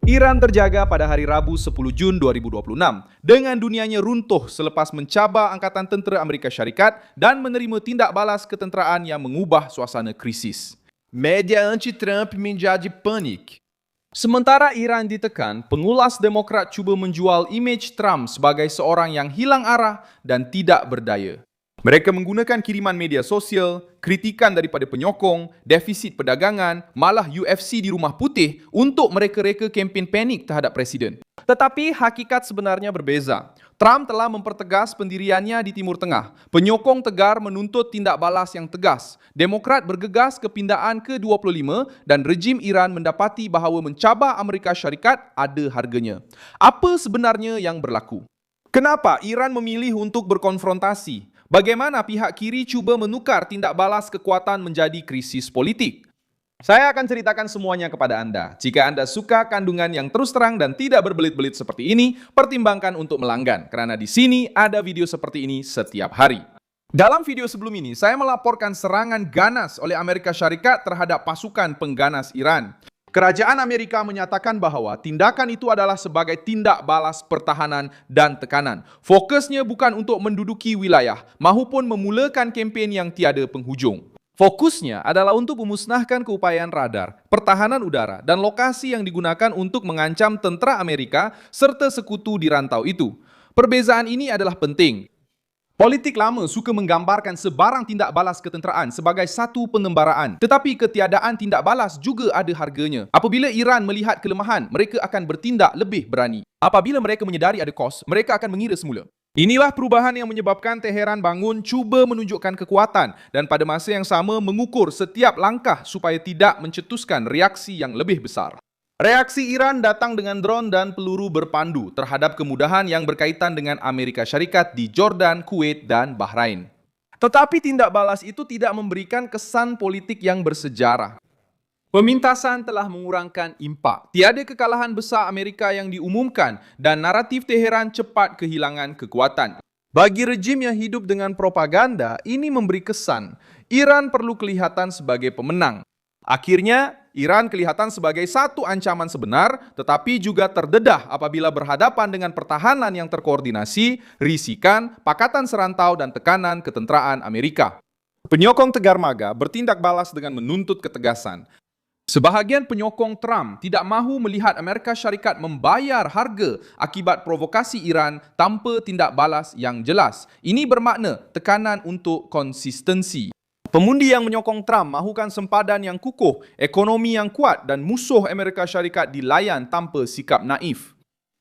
Iran terjaga pada hari Rabu 10 Jun 2026 dengan dunianya runtuh selepas mencabar Angkatan Tentera Amerika Syarikat dan menerima tindak balas ketenteraan yang mengubah suasana krisis. Média anti-Trump menjadi panik. Sementara Iran ditekan, pengulas Demokrat cuba menjual imej Trump sebagai seorang yang hilang arah dan tidak berdaya. Mereka menggunakan kiriman media sosial, kritikan daripada penyokong, defisit perdagangan, malah UFC di Rumah Putih untuk mereka-reka kempen panik terhadap Presiden. Tetapi hakikat sebenarnya berbeza. Trump telah mempertegas pendiriannya di Timur Tengah. Penyokong tegar menuntut tindak balas yang tegas. Demokrat bergegas ke pindaan ke-25 dan rejim Iran mendapati bahawa mencabar Amerika Syarikat ada harganya. Apa sebenarnya yang berlaku? Kenapa Iran memilih untuk berkonfrontasi? Bagaimana pihak kiri cuba menukar tindak balas kekuatan menjadi krisis politik? Saya akan ceritakan semuanya kepada Anda. Jika Anda suka kandungan yang terus terang dan tidak berbelit-belit seperti ini, pertimbangkan untuk melanggan, karena di sini ada video seperti ini setiap hari. Dalam video sebelum ini, saya melaporkan serangan ganas oleh Amerika Syarikat terhadap pasukan pengganas Iran. Kerajaan Amerika menyatakan bahawa tindakan itu adalah sebagai tindak balas pertahanan dan tekanan. Fokusnya bukan untuk menduduki wilayah, mahupun memulakan kempen yang tiada penghujung. Fokusnya adalah untuk memusnahkan keupayaan radar, pertahanan udara, dan lokasi yang digunakan untuk mengancam tentera Amerika serta sekutu di rantau itu. Perbezaan ini adalah penting. Politik lama suka menggambarkan sebarang tindak balas ketenteraan sebagai satu penembaraan. Tetapi ketiadaan tindak balas juga ada harganya. Apabila Iran melihat kelemahan, mereka akan bertindak lebih berani. Apabila mereka menyedari ada kos, mereka akan mengira semula. Inilah perubahan yang menyebabkan Teheran bangun cuba menunjukkan kekuatan dan pada masa yang sama mengukur setiap langkah supaya tidak mencetuskan reaksi yang lebih besar. Reaksi Iran datang dengan drone dan peluru berpandu terhadap kemudahan yang berkaitan dengan Amerika Syarikat di Jordan, Kuwait, dan Bahrain. Tetapi tindak balas itu tidak memberikan kesan politik yang bersejarah. Pemintasan telah mengurangkan impak. Tiada kekalahan besar Amerika yang diumumkan dan naratif Teheran cepat kehilangan kekuatan. Bagi rejim yang hidup dengan propaganda, ini memberi kesan Iran perlu kelihatan sebagai pemenang. Akhirnya, Iran kelihatan sebagai satu ancaman sebenar, tetapi juga terdedah apabila berhadapan dengan pertahanan yang terkoordinasi, risikan, pakatan serantau, dan tekanan ketenteraan Amerika. Penyokong tegar maga bertindak balas dengan menuntut ketegasan. Sebahagian penyokong Trump tidak mahu melihat Amerika Syarikat membayar harga akibat provokasi Iran tanpa tindak balas yang jelas. Ini bermakna tekanan untuk konsistensi. Pemundi yang menyokong Trump mahukan sempadan yang kukuh, ekonomi yang kuat dan musuh Amerika Syarikat dilayan tanpa sikap naif.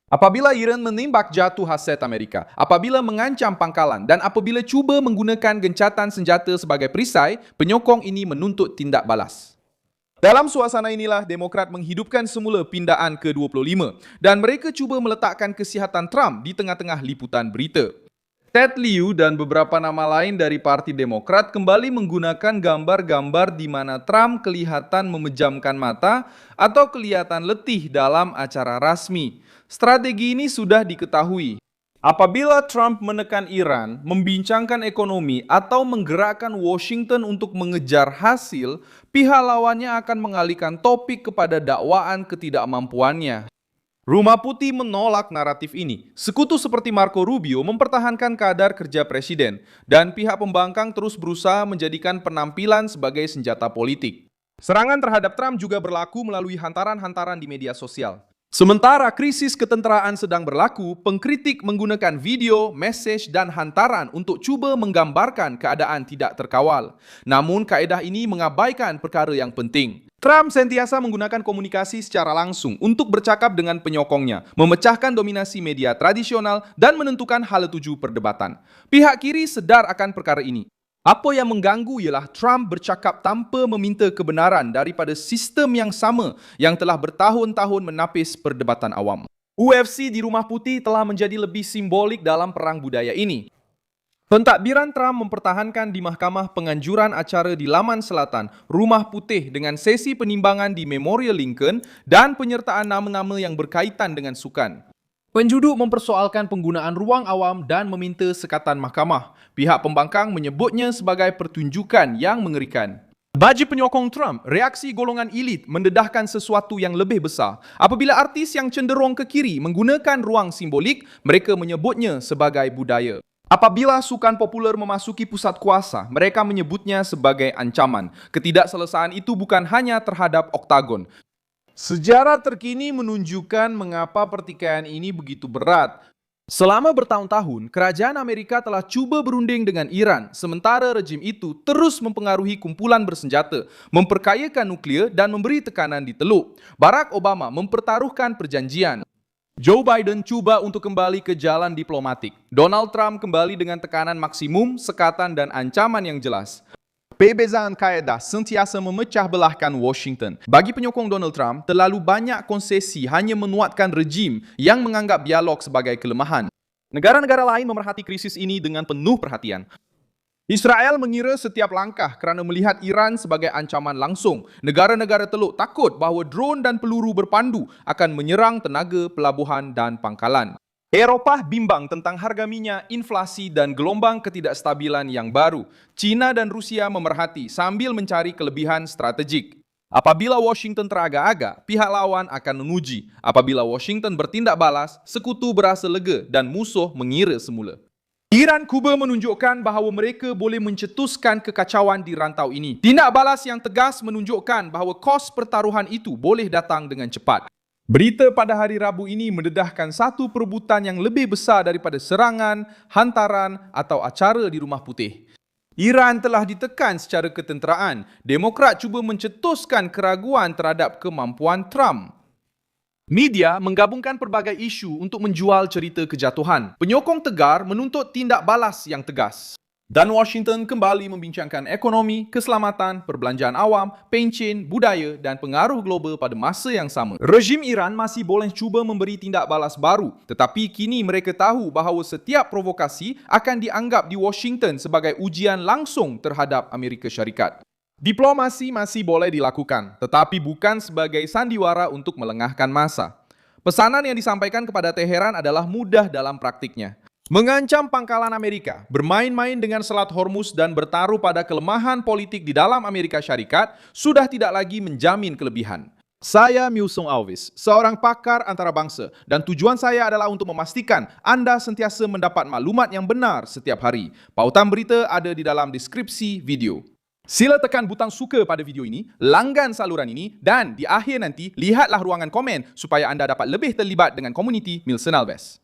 Apabila Iran menembak jatuh hasil Amerika, apabila mengancam pangkalan dan apabila cuba menggunakan gencatan senjata sebagai perisai, penyokong ini menuntut tindak balas. Dalam suasana inilah Demokrat menghidupkan semula pindaan ke-25 dan mereka cuba meletakkan kesihatan Trump di tengah-tengah liputan berita. Ted Lieu dan beberapa nama lain dari Parti Demokrat kembali menggunakan gambar-gambar di mana Trump kelihatan memejamkan mata atau kelihatan letih dalam acara rasmi. Strategi ini sudah diketahui. Apabila Trump menekan Iran, membincangkan ekonomi atau menggerakkan Washington untuk mengejar hasil, pihak lawannya akan mengalihkan topik kepada dakwaan ketidakmampuannya. Rumah Putih menolak naratif ini. Sekutu seperti Marco Rubio mempertahankan kadar kerja presiden dan pihak pembangkang terus berusaha menjadikan penampilan sebagai senjata politik. Serangan terhadap Trump juga berlaku melalui hantaran-hantaran di media sosial. Sementara krisis ketenteraan sedang berlaku, pengkritik menggunakan video, mesej dan hantaran untuk cuba menggambarkan keadaan tidak terkawal. Namun kaedah ini mengabaikan perkara yang penting. Trump sentiasa menggunakan komunikasi secara langsung untuk bercakap dengan penyokongnya, memecahkan dominasi media tradisional dan menentukan hala tuju perdebatan. Pihak kiri sedar akan perkara ini. Apa yang mengganggu ialah Trump bercakap tanpa meminta kebenaran daripada sistem yang sama yang telah bertahun-tahun menapis perdebatan awam. UFC di Rumah Putih telah menjadi lebih simbolik dalam perang budaya ini. Pentadbiran Trump mempertahankan di Mahkamah penganjuran acara di Laman Selatan, Rumah Putih dengan sesi penimbangan di Memorial Lincoln dan penyertaan nama-nama yang berkaitan dengan sukan. Penduduk mempersoalkan penggunaan ruang awam dan meminta sekatan mahkamah. Pihak pembangkang menyebutnya sebagai pertunjukan yang mengerikan. Bagi penyokong Trump, reaksi golongan elit mendedahkan sesuatu yang lebih besar. Apabila artis yang cenderung ke kiri menggunakan ruang simbolik, mereka menyebutnya sebagai budaya. Apabila sukan popular memasuki pusat kuasa, mereka menyebutnya sebagai ancaman. Ketidakselesaan itu bukan hanya terhadap oktagon. Sejarah terkini menunjukkan mengapa pertikaian ini begitu berat. Selama bertahun-tahun, kerajaan Amerika telah cuba berunding dengan Iran, sementara rejim itu terus mempengaruhi kumpulan bersenjata, memperkayakan nuklear dan memberi tekanan di Teluk. Barack Obama mempertaruhkan perjanjian. Joe Biden cuba untuk kembali ke jalan diplomatik. Donald Trump kembali dengan tekanan maksimum, sekatan dan ancaman yang jelas. Perbezaan kaedah sentiasa memecah belahkan Washington. Bagi penyokong Donald Trump, terlalu banyak konsesi hanya menguatkan rejim yang menganggap dialog sebagai kelemahan. Negara-negara lain memerhati krisis ini dengan penuh perhatian. Israel mengira setiap langkah kerana melihat Iran sebagai ancaman langsung. Negara-negara Teluk takut bahawa drone dan peluru berpandu akan menyerang tenaga, pelabuhan dan pangkalan. Eropah bimbang tentang harga minyak, inflasi dan gelombang ketidakstabilan yang baru. China dan Rusia memerhati sambil mencari kelebihan strategik. Apabila Washington teragak-agak, pihak lawan akan menguji. Apabila Washington bertindak balas, sekutu berasa lega dan musuh mengira semula. Iran cuba menunjukkan bahawa mereka boleh mencetuskan kekacauan di rantau ini. Tindak balas yang tegas menunjukkan bahawa kos pertaruhan itu boleh datang dengan cepat. Berita pada hari Rabu ini mendedahkan satu perebutan yang lebih besar daripada serangan, hantaran atau acara di Rumah Putih. Iran telah ditekan secara ketenteraan. Demokrat cuba mencetuskan keraguan terhadap kemampuan Trump. Media menggabungkan pelbagai isu untuk menjual cerita kejatuhan. Penyokong tegar menuntut tindak balas yang tegas. Dan Washington kembali membincangkan ekonomi, keselamatan, perbelanjaan awam, pencen, budaya dan pengaruh global pada masa yang sama. Rejim Iran masih boleh cuba memberi tindak balas baru, tetapi kini mereka tahu bahawa setiap provokasi akan dianggap di Washington sebagai ujian langsung terhadap Amerika Syarikat. Diplomasi masih boleh dilakukan, tetapi bukan sebagai sandiwara untuk melengahkan masa. Pesanan yang disampaikan kepada Teheran adalah mudah dalam praktiknya. Mengancam pangkalan Amerika, bermain-main dengan Selat Hormuz dan bertaruh pada kelemahan politik di dalam Amerika Syarikat sudah tidak lagi menjamin kelebihan. Saya Myusong Alvis, seorang pakar antarabangsa dan tujuan saya adalah untuk memastikan anda sentiasa mendapat maklumat yang benar setiap hari. Pautan berita ada di dalam deskripsi video. Sila tekan butang suka pada video ini, langgan saluran ini dan di akhir nanti lihatlah ruangan komen supaya anda dapat lebih terlibat dengan komuniti Milson Alves.